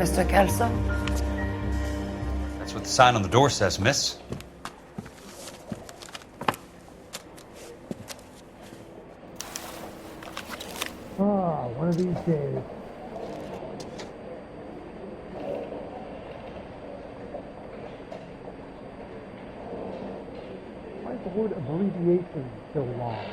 Mr. Kelso? That's what the sign on the door says, miss. Oh, one of these days. Why is the word abbreviation so long?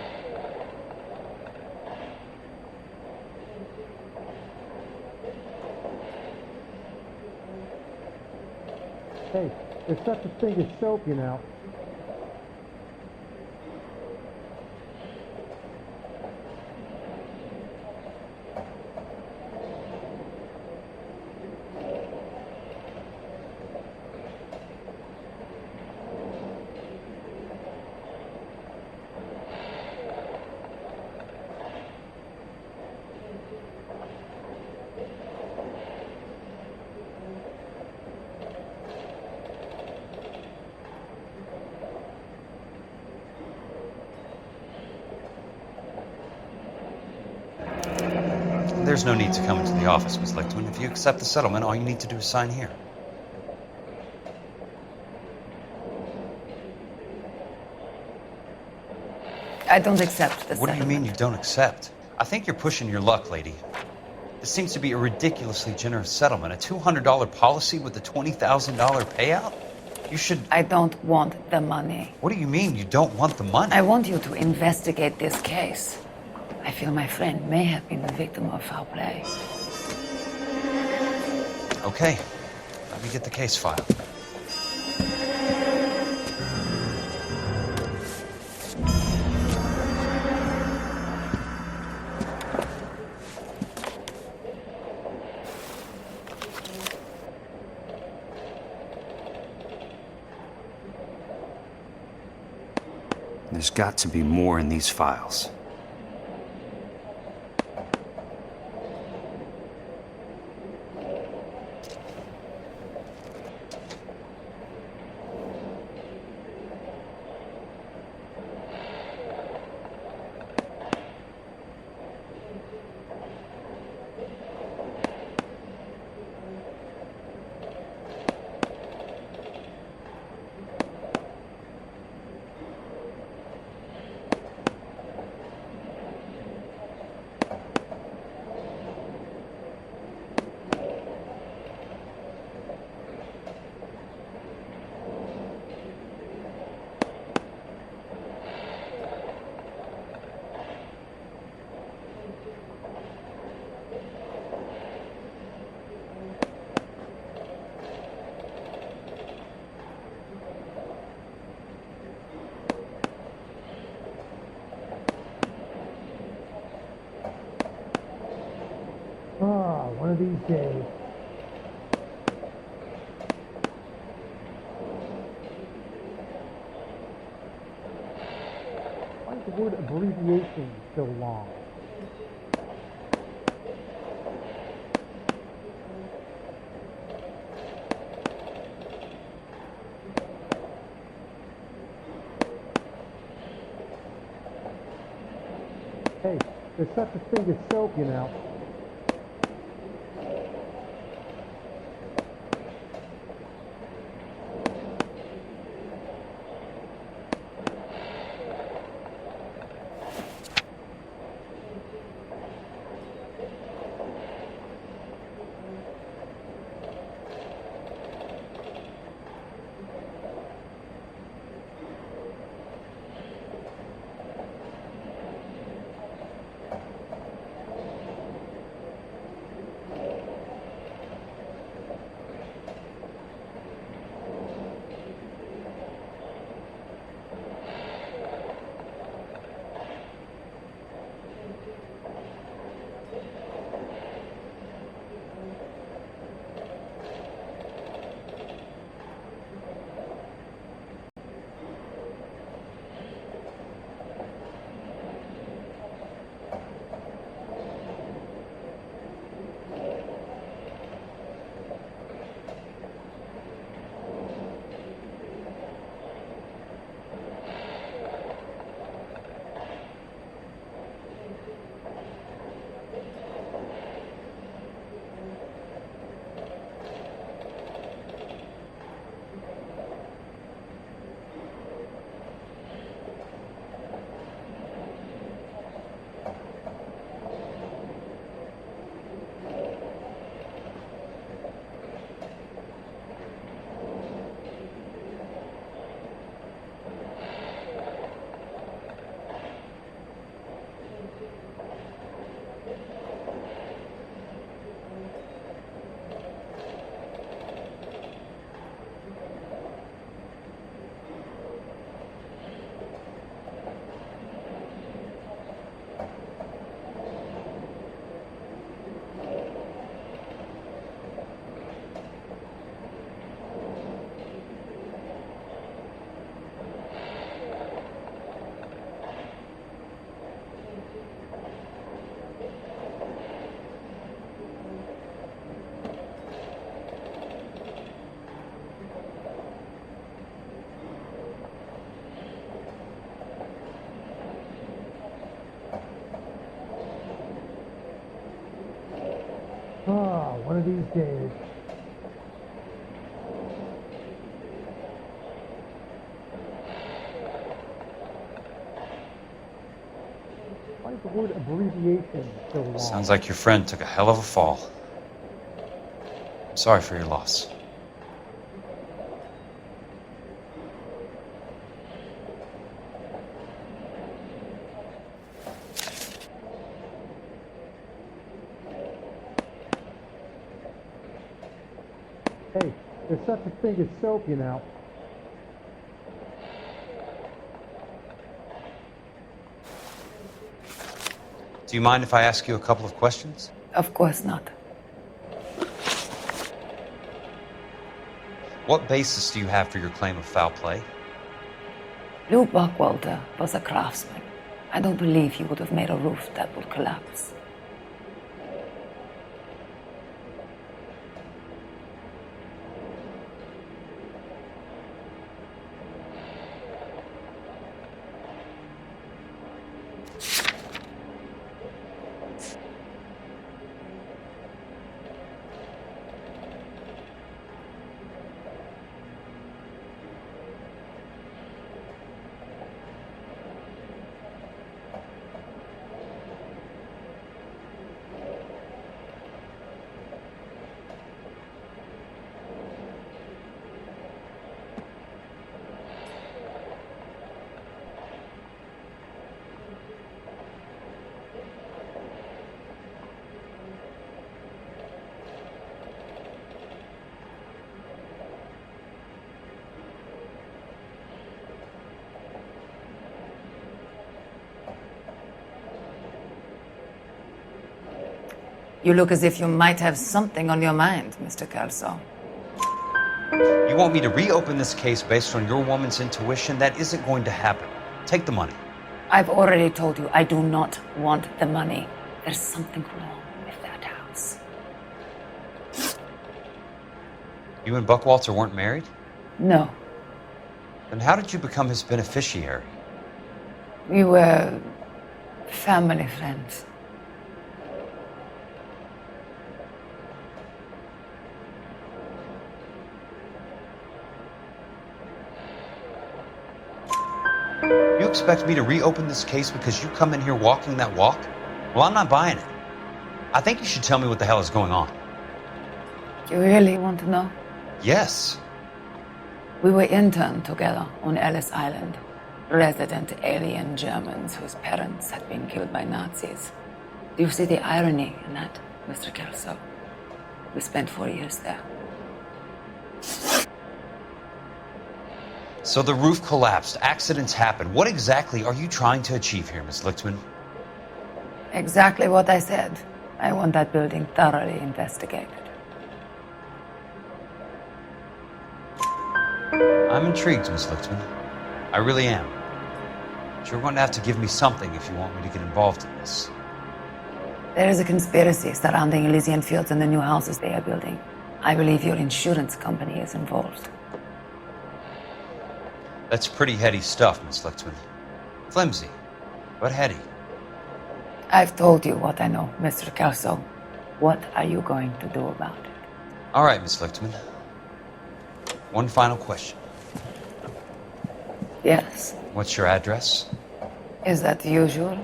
Hey, there's such a thing as soap, you know. There's no need to come into the office, Miss Lichtman. If you accept the settlement, all you need to do is sign here. I don't accept the What do you mean you don't accept? I think you're pushing your luck, lady. This seems to be a ridiculously generous settlement. A $200 policy with a $20,000 payout? You should... I don't want the money. What do you mean you don't want the money? I want you to investigate this case. I feel my friend may have been the victim of foul play. Okay. Let me get the case filed. There's got to be more in these files. Oh, one of these days. Why is the word abbreviation so long? Hey, there's such a thing as soap, you know. One of these days. Why is the word abbreviation so long? Sounds like your friend took a hell of a fall. I'm sorry for your loss. Hey, there's such a thing as soap, you know. Do you mind if I ask you a couple of questions? Of course not. What basis do you have for your claim of foul play? Lou Buckwalter was a craftsman. I don't believe he would have made a roof that would collapse. You look as if you might have something on your mind, Mr. Kelso. You want me to reopen this case based on your woman's intuition? That isn't going to happen. Take the money. I've already told you I do not want the money. There's something wrong with that house. You and Buckwalter weren't married? No, Then how did you become his beneficiary? we were family friends. You expect me to reopen this case because you come in here walking that walk? Well, I'm not buying it. I think you should tell me what the hell is going on. You really want to know? Yes. We were interned together on Ellis Island, resident alien Germans whose parents had been killed by Nazis. Do you see the irony in that, Mr. Kelso? We spent 4 years there. So the roof collapsed, accidents happened. What exactly are you trying to achieve here, Miss Lichtman? Exactly what I said. I want that building thoroughly investigated. I'm intrigued, Miss Lichtman. I really am. But you're going to have to give me something if you want me to get involved in this. There is a conspiracy surrounding Elysian Fields and the new houses they are building. I believe your insurance company is involved. That's pretty heady stuff, Miss Lichtman. Flimsy, but heady. I've told you what I know, Mr. Kelso. What are you going to do about it? All right, Miss Lichtman. One final question. Yes. What's your address? Is that usual?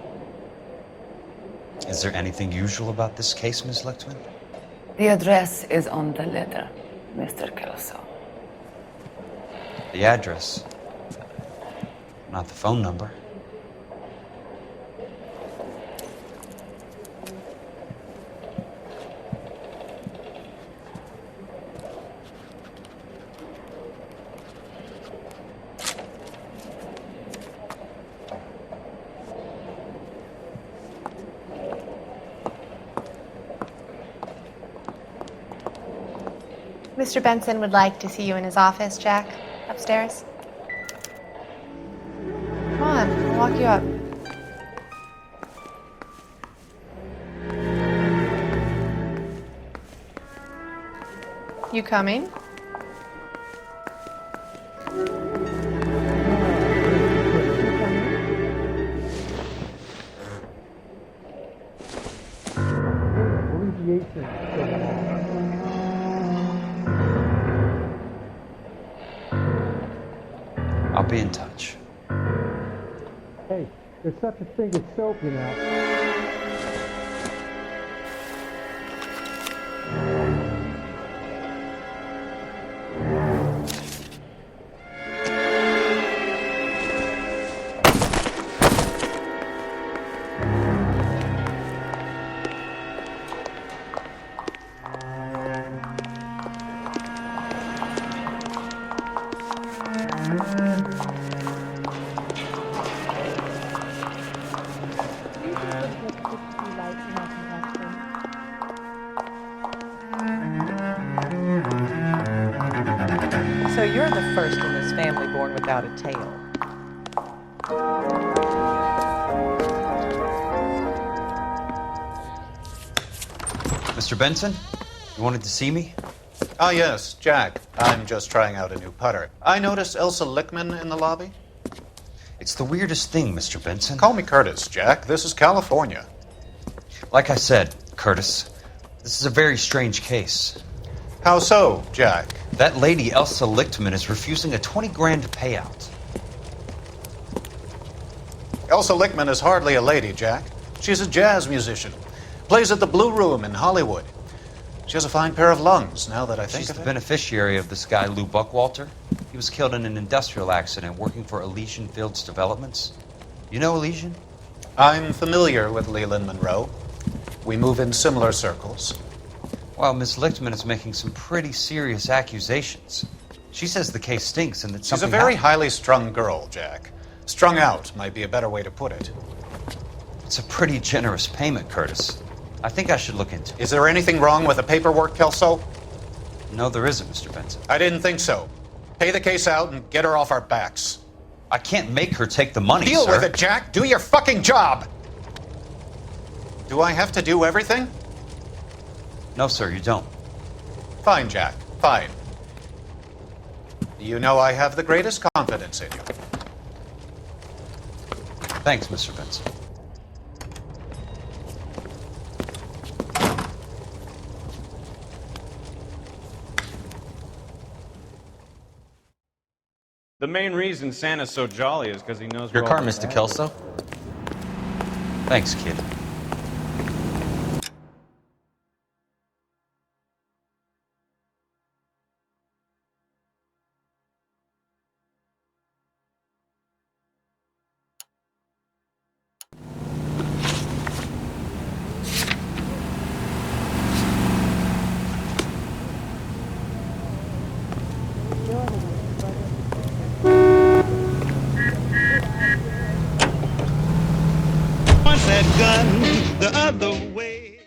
Is there anything usual about this case, Miss Lichtman? The address is on the letter, Mr. Kelso. The address, not the phone number. Mr. Benson would like to see you in his office, Jack. Upstairs. Come on, I'll walk you up. You coming? Abbreviation so long. There's such a thing as soap, you know. So you're the first in this family born without a tail. Mr. Benson, you wanted to see me? Ah, yes, Jack. I'm just trying out a new putter. I noticed Elsa Lickman in the lobby. It's the weirdest thing, Mr. Benson. Call me Curtis, Jack. This is California. Like I said, Curtis, this is a very strange case. How so, Jack? That lady, Elsa Lichtman, is refusing a 20 grand payout. Elsa Lickman is hardly a lady, Jack. She's a jazz musician. Plays at the Blue Room in Hollywood. She has a fine pair of lungs, now that I think She's of the it. beneficiary of this guy, Lou Buckwalter. He was killed in an industrial accident working for Elysian Fields Developments. You know Elysian? I'm familiar with Leland Monroe. We move in similar circles. Well, Miss Lichtman is making some pretty serious accusations. She says the case stinks and that She's a something very happened. highly strung girl, Jack. Strung out might be a better way to put it. It's a pretty generous payment, Curtis. I think I should look into it. Is there anything wrong with the paperwork, Kelso? No, there isn't, Mr. Benson. I didn't think so. Pay the case out and get her off our backs. I can't make her take the money, Deal sir. with it, Jack. Do your fucking job. Do I have to do everything? No, sir, you don't. Fine, Jack. Fine. You know I have the greatest confidence in you. Thanks, Mr. Benson. The main reason Santa's so jolly is because he knows Your we're car, all Mr. bad. Kelso? Thanks, kid. Point that gun the other way.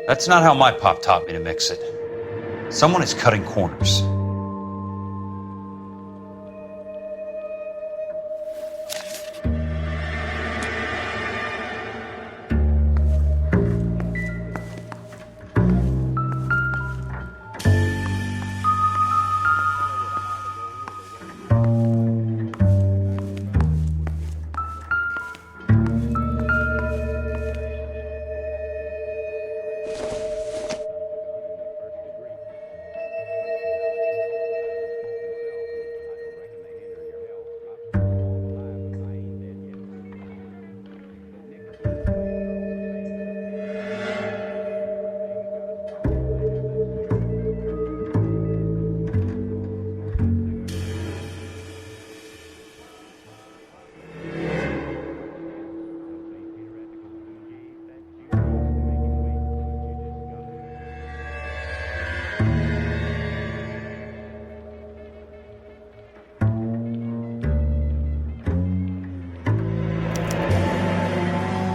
That's not how my pop taught me to mix it. Someone is cutting corners.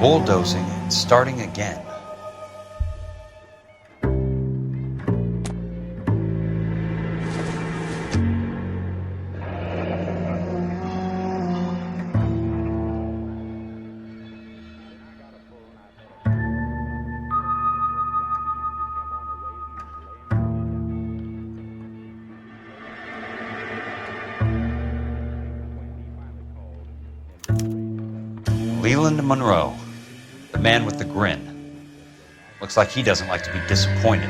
bulldozing and starting again. Leland Monroe, the man with the grin. Looks like he doesn't like to be disappointed.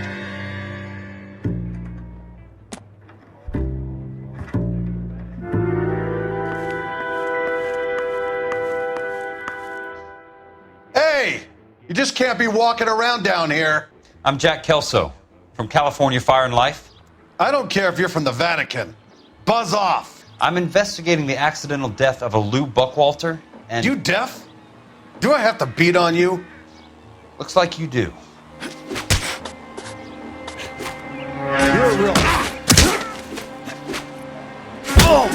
Hey! You just can't be walking around down here. I'm Jack Kelso, from California Fire and Life. I don't care if you're from the Vatican. Buzz off! I'm investigating the accidental death of a Lou Buckwalter, and... You deaf? Do I have to beat on you? Looks like you do. You're a real... Oh!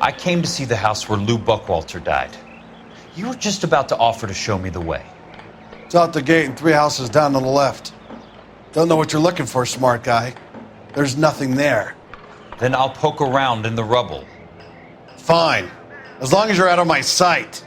I came to see the house where Lou Buckwalter died. You were just about to offer to show me the way. It's out the gate and 3 houses down on the left. Don't know what you're looking for, smart guy. There's nothing there. Then I'll poke around in the rubble. Fine. As long as you're out of my sight.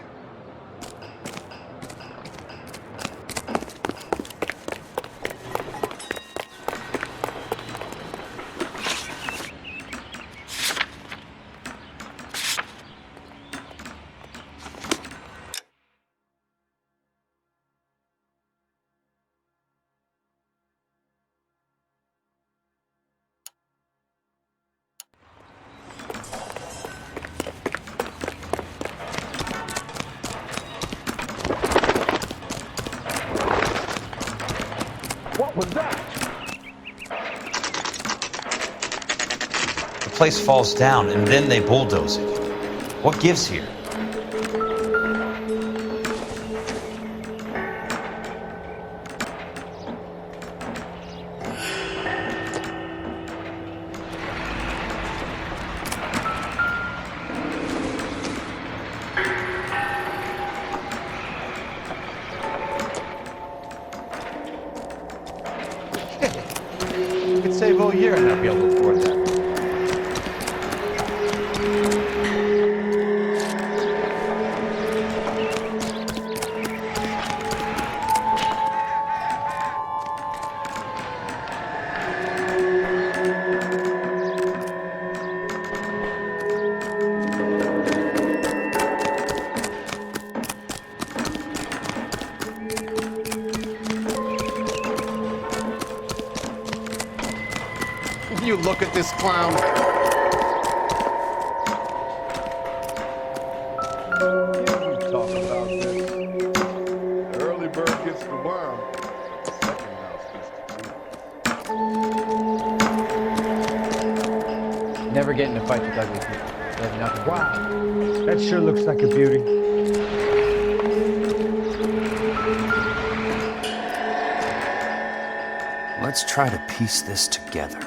What was that? The place falls down and then they bulldoze it. What gives here? You could save all year and not be able to afford that. You look at this clown. You talk about this. The early bird gets the worm. The second mouse gets the tooth. Never get into fights with ugly people. They have nothing. Wow, that sure looks like a beauty. Let's try to piece this together.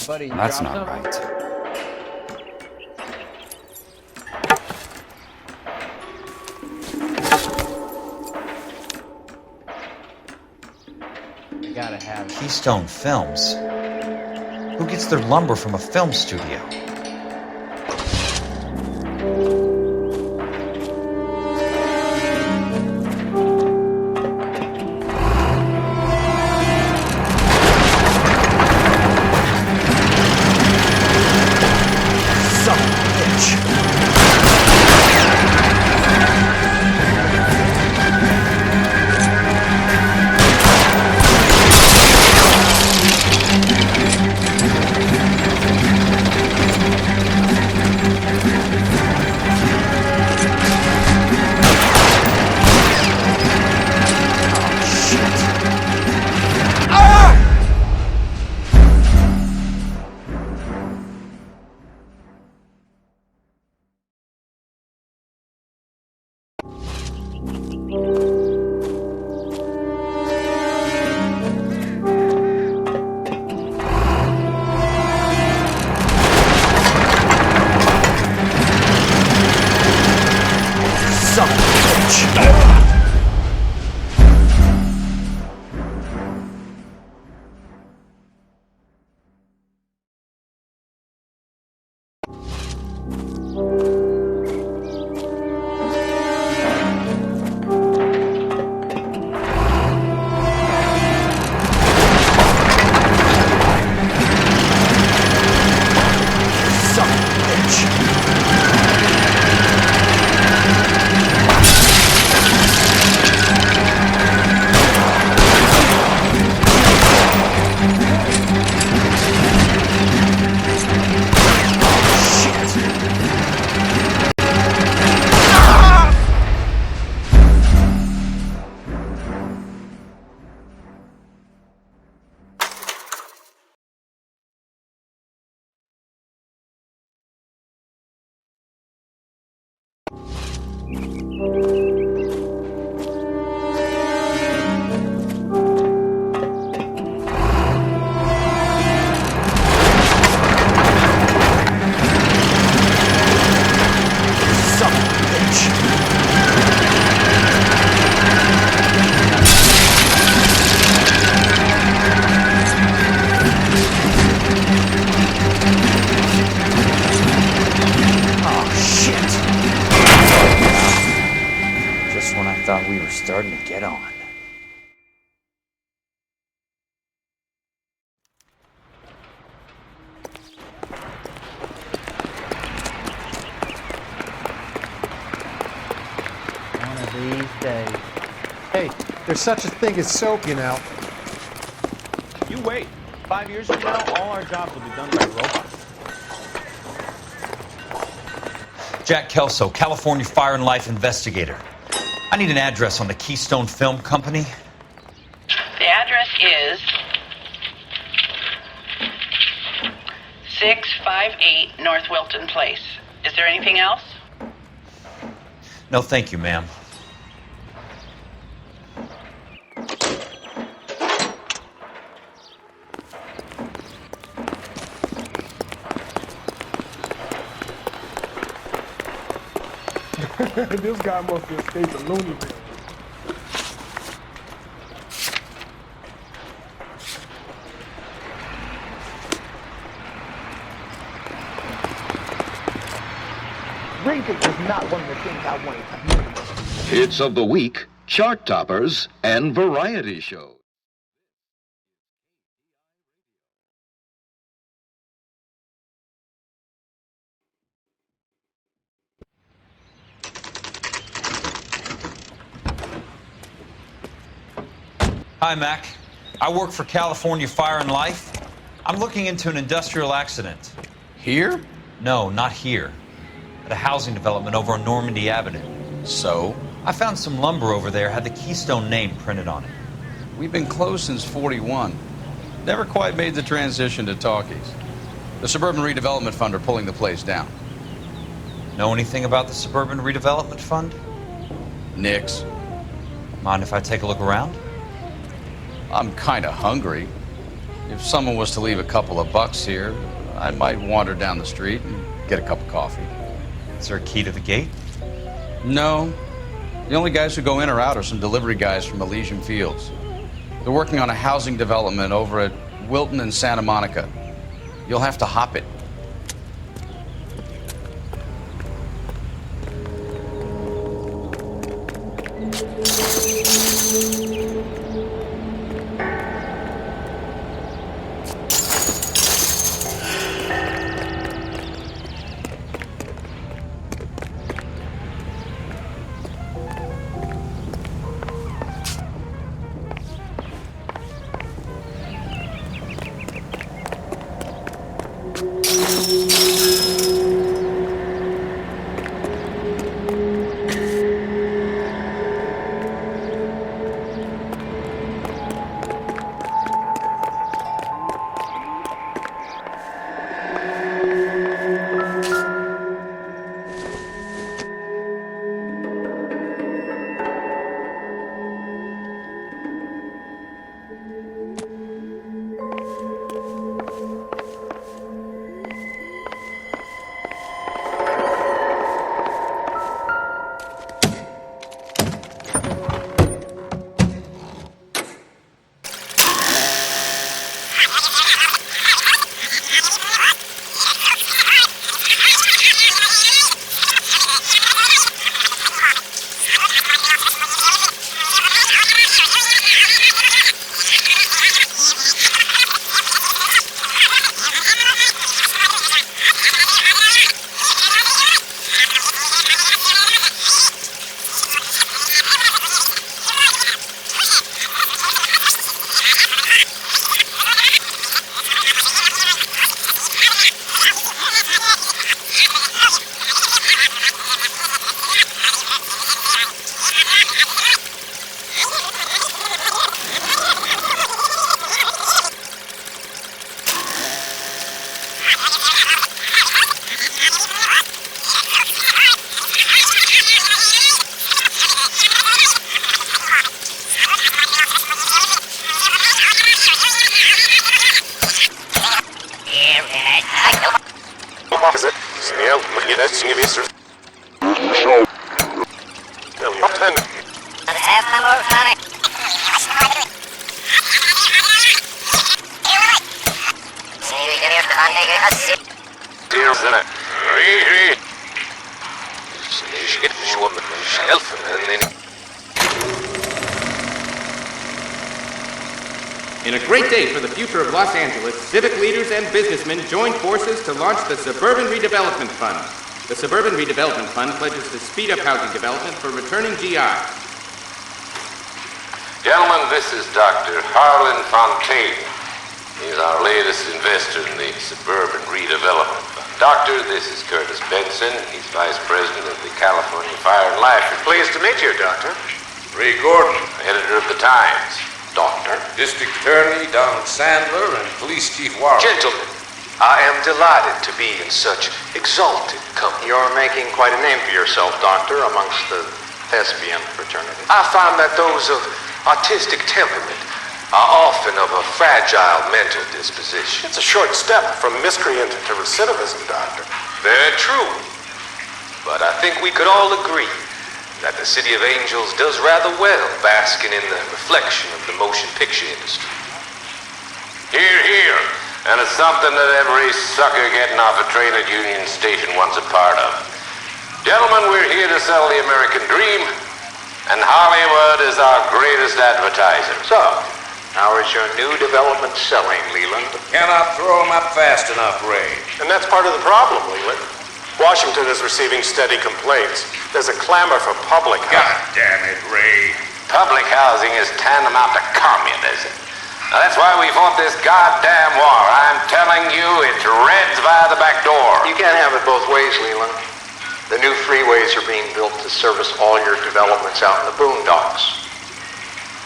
Buddy, you That's dropped not something? right. You gotta have it. Keystone Films. Who gets their lumber from a film studio? Son of a bitch. Hey, there's such a thing as soap, you know. You wait. 5 years from now, all our jobs will be done by robots. Jack Kelso, California Fire and Life investigator. I need an address on the Keystone Film Company. The address is 658 North Wilton Place. Is there anything else? No, thank you, ma'am. This guy must have escaped a loony bin. Drinking was not one of the things I wanted to do. Hits of the week, chart toppers, and variety shows. Hi, Mac. I work for California Fire and Life. I'm looking into an industrial accident. Here? No, not here. At a housing development over on Normandy Avenue. So? I found some lumber over there, had the Keystone name printed on it. We've been closed since '41. Never quite made the transition to talkies. The Suburban Redevelopment Fund are pulling the place down. Know anything about the Suburban Redevelopment Fund? Nix. Mind if I take a look around? I'm kind of hungry. If someone was to leave a couple of bucks here, I might wander down the street and get a cup of coffee. Is there a key to the gate? No. The only guys who go in or out are some delivery guys from Elysian Fields. They're working on a housing development over at Wilton and Santa Monica. You'll have to hop it. In a great day for the future of Los Angeles, civic leaders and businessmen joined forces to launch the Suburban Redevelopment Fund. The Suburban Redevelopment Fund pledges to speed up housing development for returning GIs. Gentlemen, this is Dr. Harlan Fontaine. He's our latest investor in the Suburban Redevelopment Fund. Doctor, this is Curtis Benson. He's Vice President of the California Fire and Life. Pleased to meet you, Doctor. Ray Gordon, editor of the Times. Doctor. District Attorney Donald Sandler and Police Chief Warren. Gentlemen, I am delighted to be in such exalted company. You're making quite a name for yourself, Doctor, amongst the thespian fraternity. I find that those of artistic temperament are often of a fragile mental disposition. It's a short step from miscreant to recidivism, Doctor. Very true. But I think we could all agree that the City of Angels does rather well basking in the reflection of the motion picture industry. Hear, hear. And it's something that every sucker getting off a train at Union Station wants a part of. Gentlemen, we're here to sell the American dream, and Hollywood is our greatest advertiser. So, how is your new development selling, Leland? Cannot throw them up fast enough, Ray. And that's part of the problem, Leland. Washington is receiving steady complaints. There's a clamor for public housing. God damn it, Ray. Public housing is tantamount to communism. Now, that's why we fought this goddamn war. I'm telling you, it's Reds via the back door. You can't have it both ways, Leland. The new freeways are being built to service all your developments out in the boondocks.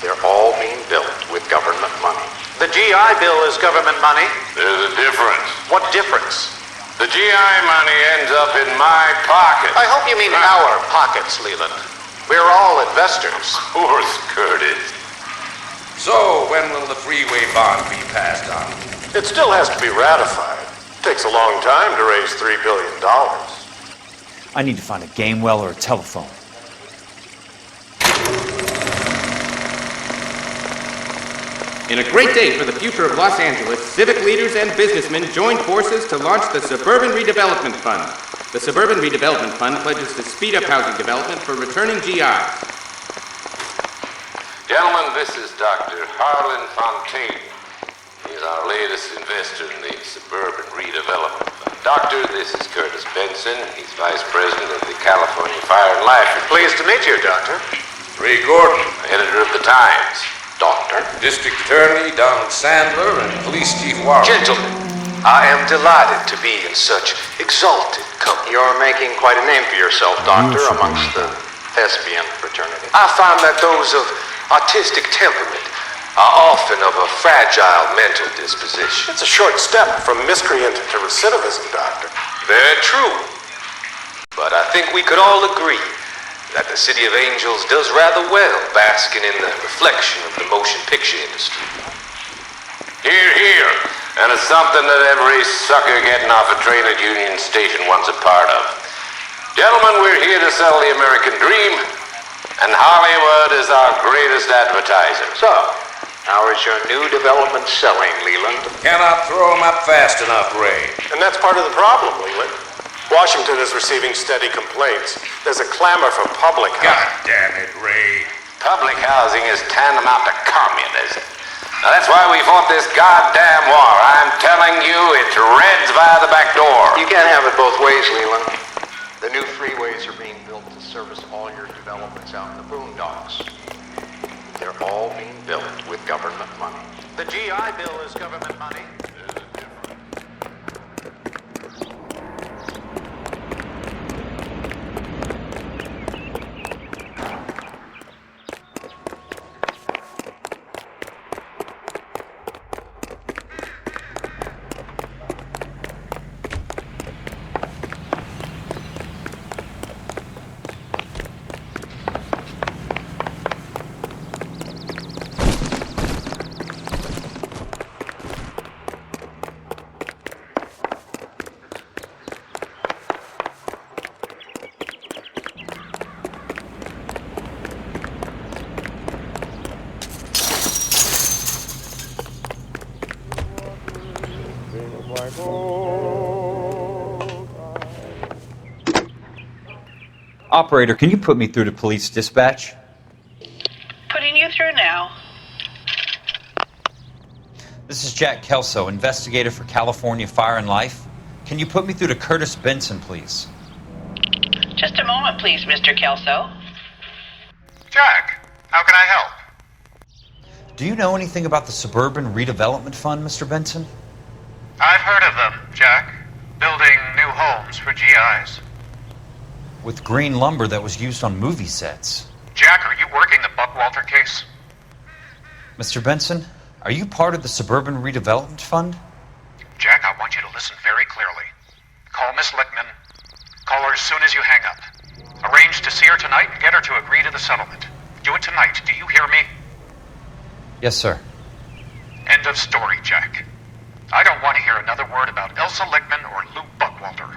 They're all being built with government money. The GI Bill is government money. There's a difference. What difference? The GI money ends up in my pocket. I hope you mean our pockets, Leland. We're all investors. Of course, Curtis. So, when will the freeway bond be passed on? It still has to be ratified. It takes a long time to raise $3 billion. I need to find a game well or a telephone. In a great day for the future of Los Angeles, civic leaders and businessmen joined forces to launch the Suburban Redevelopment Fund. The Suburban Redevelopment Fund pledges to speed up housing development for returning GIs. Gentlemen, this is Dr. Harlan Fontaine. He's our latest investor in the Suburban Redevelopment Fund. Doctor, this is Curtis Benson. He's Vice President of the California Fire and Life. Pleased to meet you, Doctor. Ray Gordon, editor of the Times. Doctor. District Attorney Donald Sandler and Police Chief Warren. Gentlemen, I am delighted to be in such exalted company. You're making quite a name for yourself, Doctor, amongst the thespian fraternity. I find that those of artistic temperament are often of a fragile mental disposition. It's a short step from miscreant to recidivism, Doctor. Very true. But I think we could all agree that the City of Angels does rather well basking in the reflection of the motion picture industry. Hear, hear. And it's something that every sucker getting off a train at Union Station wants a part of. Gentlemen, we're here to sell the American dream, and Hollywood is our greatest advertiser. So, how is your new development selling, Leland? Cannot throw them up fast enough, Ray. And that's part of the problem, Leland. Washington is receiving steady complaints. There's a clamor for public housing. God damn it, Ray. Public housing is tantamount to communism. Now, that's why we fought this goddamn war. I'm telling you, it's Reds via the back door. You can't have it both ways, Leland. The new freeways are being built to service all your developments out in the boondocks. They're all being built with government money. The GI Bill is government money. Operator, can you put me through to police dispatch? Putting you through now. This is Jack Kelso, investigator for California Fire and Life. Can you put me through to Curtis Benson, please? Just a moment, please, Mr. Kelso. Jack, how can I help? Do you know anything about the Suburban Redevelopment Fund, Mr. Benson? I've heard of them, Jack. Building new homes for GIs. With green lumber that was used on movie sets. Jack, are you working the Buckwalter case? Mr. Benson, are you part of the Suburban Redevelopment Fund? Jack, I want you to listen very clearly. Call Miss Lickman. Call her as soon as you hang up. Arrange to see her tonight and get her to agree to the settlement. Do it tonight. Do you hear me? Yes, sir. End of story, Jack. I don't want to hear another word about Elsa Lickman or Lou Buckwalter.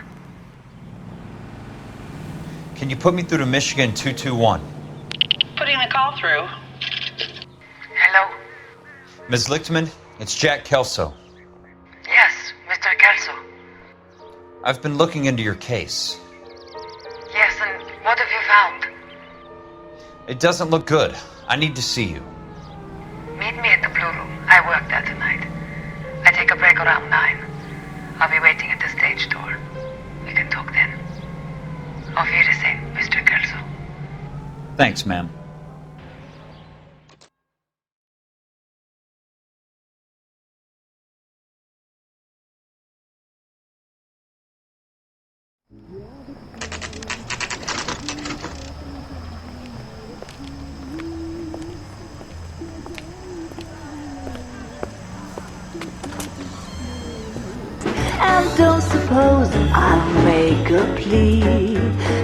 Can you put me through to Michigan 221? Putting the call through. Hello? Ms. Lichtman, it's Jack Kelso. Yes, Mr. Kelso. I've been looking into your case. Yes, and what have you found? It doesn't look good. I need to see you. Meet me at the Blue Room. I work there tonight. I take a break around 9. I'll be waiting at the stage door. We can talk then. Auf Wiedersehen, Mr. Kelso. Thanks, ma'am. And don't suppose I'll make a plea,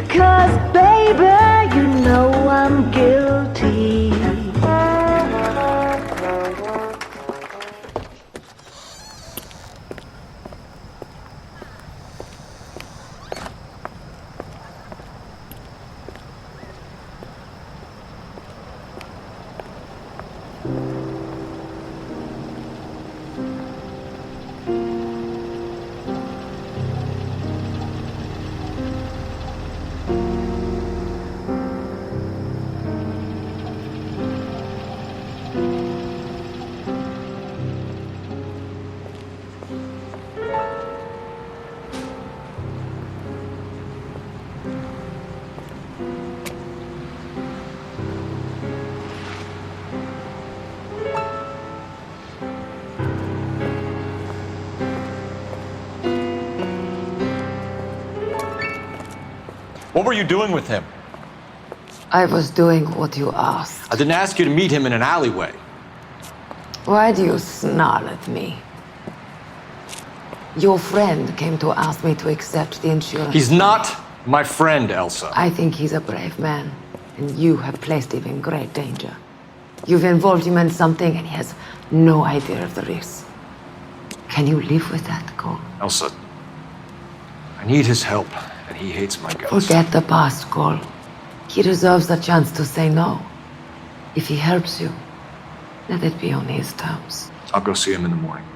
'cause baby, you know I'm guilty. What were you doing with him? I was doing what you asked. I didn't ask you to meet him in an alleyway. Why do you snarl at me? Your friend came to ask me to accept the insurance. He's not my friend, Elsa. I think he's a brave man, and you have placed him in great danger. You've involved him in something, and he has no idea of the risk. Can you live with that, Cole? Elsa, I need his help, and he hates my guts. Forget the past, Cole. He deserves a chance to say no. If he helps you, let it be on his terms. I'll go see him in the morning.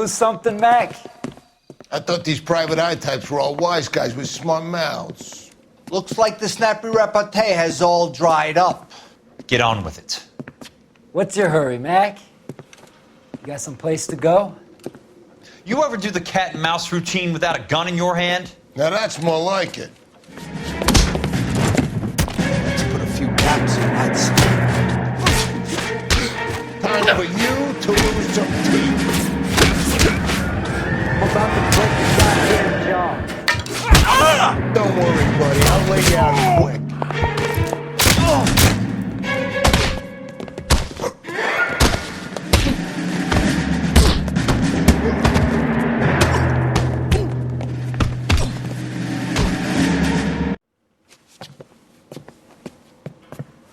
lose something, Mac? I thought these private eye types were all wise guys with smart mouths. Looks like the snappy repartee has all dried up. Get on with it. What's your hurry, Mac? You got some place to go? You ever do the cat and mouse routine without a gun in your hand? Now that's more like it. Let's put a few gaps in that stuff. Time for you to lose some teeth. I'm about to break your goddamn jaw. Don't worry, buddy. I'll lay you out quick.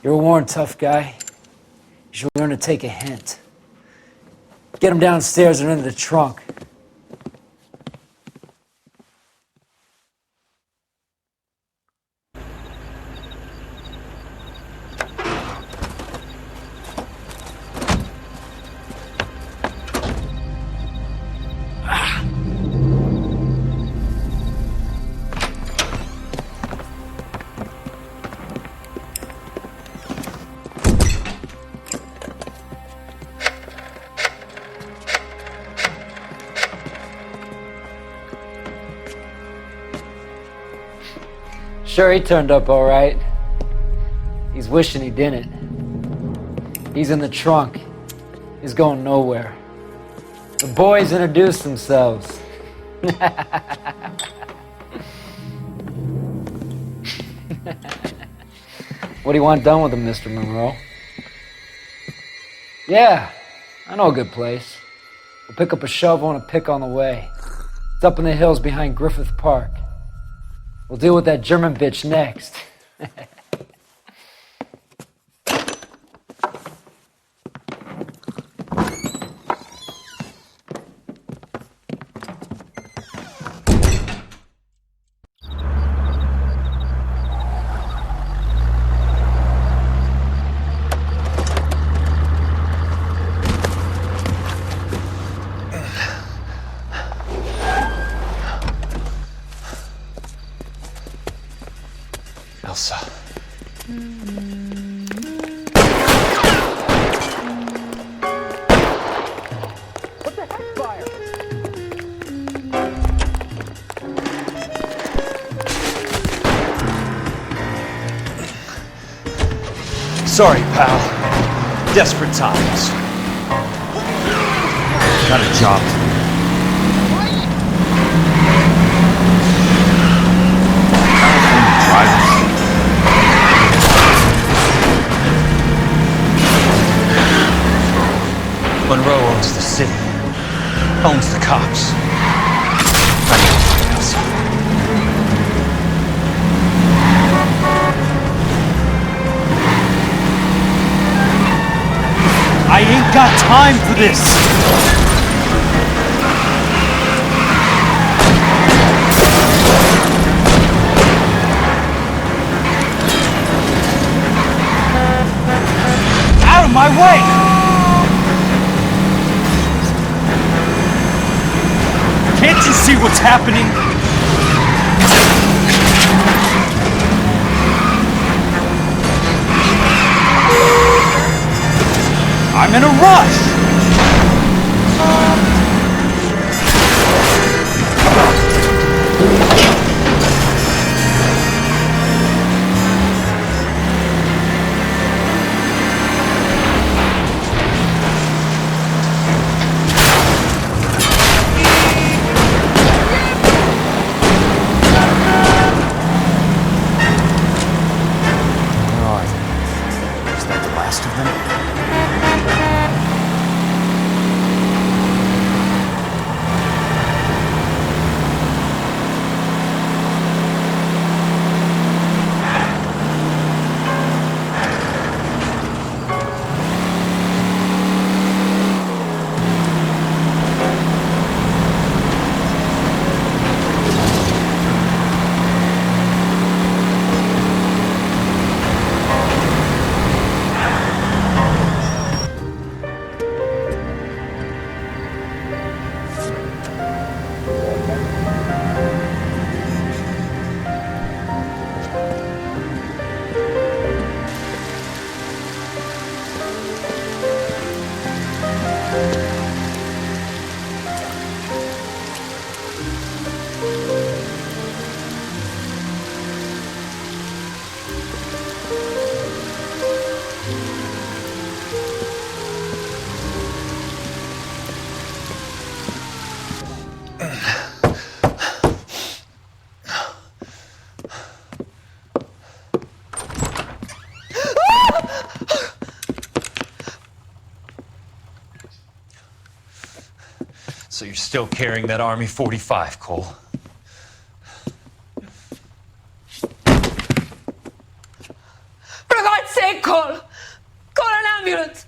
You're a worn, tough guy. You should learn to take a hint. Get him downstairs and into the trunk. Sure, he turned up all right. He's wishing he didn't. He's in the trunk. He's going nowhere. The boys introduced themselves. What do you want done with him, Mr. Monroe? Yeah, I know a good place. We'll pick up a shovel and a pick on the way. It's up in the hills behind Griffith Park. We'll deal with that German bitch next. Elsa. What the heck, fire? Sorry, pal. Desperate times. Got a job to do. Monroe owns the city, owns the cops. I ain't got time for this! Out of my way! Can't you see what's happening? I'm in a rush! So you're still carrying that Army 45, Cole? For God's sake, Cole! Call an ambulance!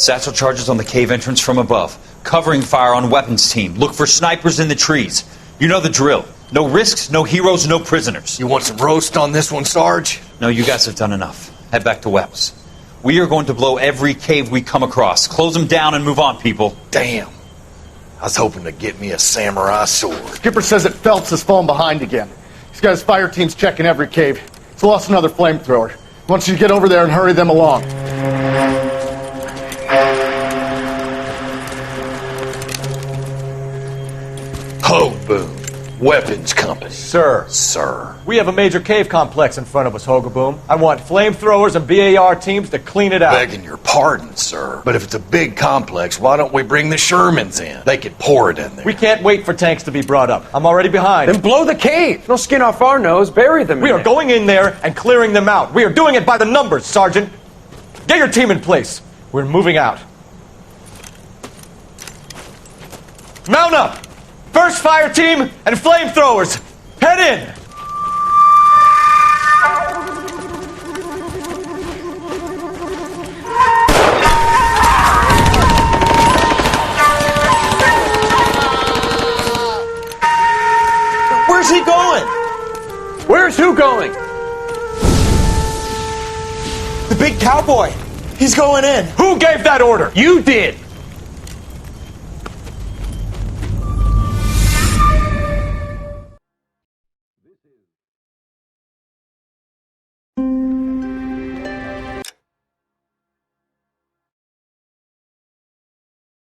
Satchel charges on the cave entrance from above. Covering fire on weapons team. Look for snipers in the trees. You know the drill. No risks, no heroes, no prisoners. You want some roast on this one, Sarge? No, you guys have done enough. Head back to Webb's. We are going to blow every cave we come across. Close them down and move on, people. Damn. I was hoping to get me a samurai sword. Skipper says that Phelps has fallen behind again. He's got his fire teams checking every cave. He's lost another flamethrower. He wants you to get over there and hurry them along. Hogaboom. Weapons Company. Sir. Sir. We have a major cave complex in front of us, Hogaboom. I want flamethrowers and BAR teams to clean it out. Begging your pardon, sir. But if it's a big complex, why don't we bring the Shermans in? They could pour it in there. We can't wait for tanks to be brought up. I'm already behind. Then blow the cave. No skin off our nose. Bury them. We are going in there and clearing them out. We are doing it by the numbers, Sergeant. Get your team in place. We're moving out. Mount up! First fire team and flamethrowers! Head in! Where's he going? Where's who going? The big cowboy. He's going in. Who gave that order? You did.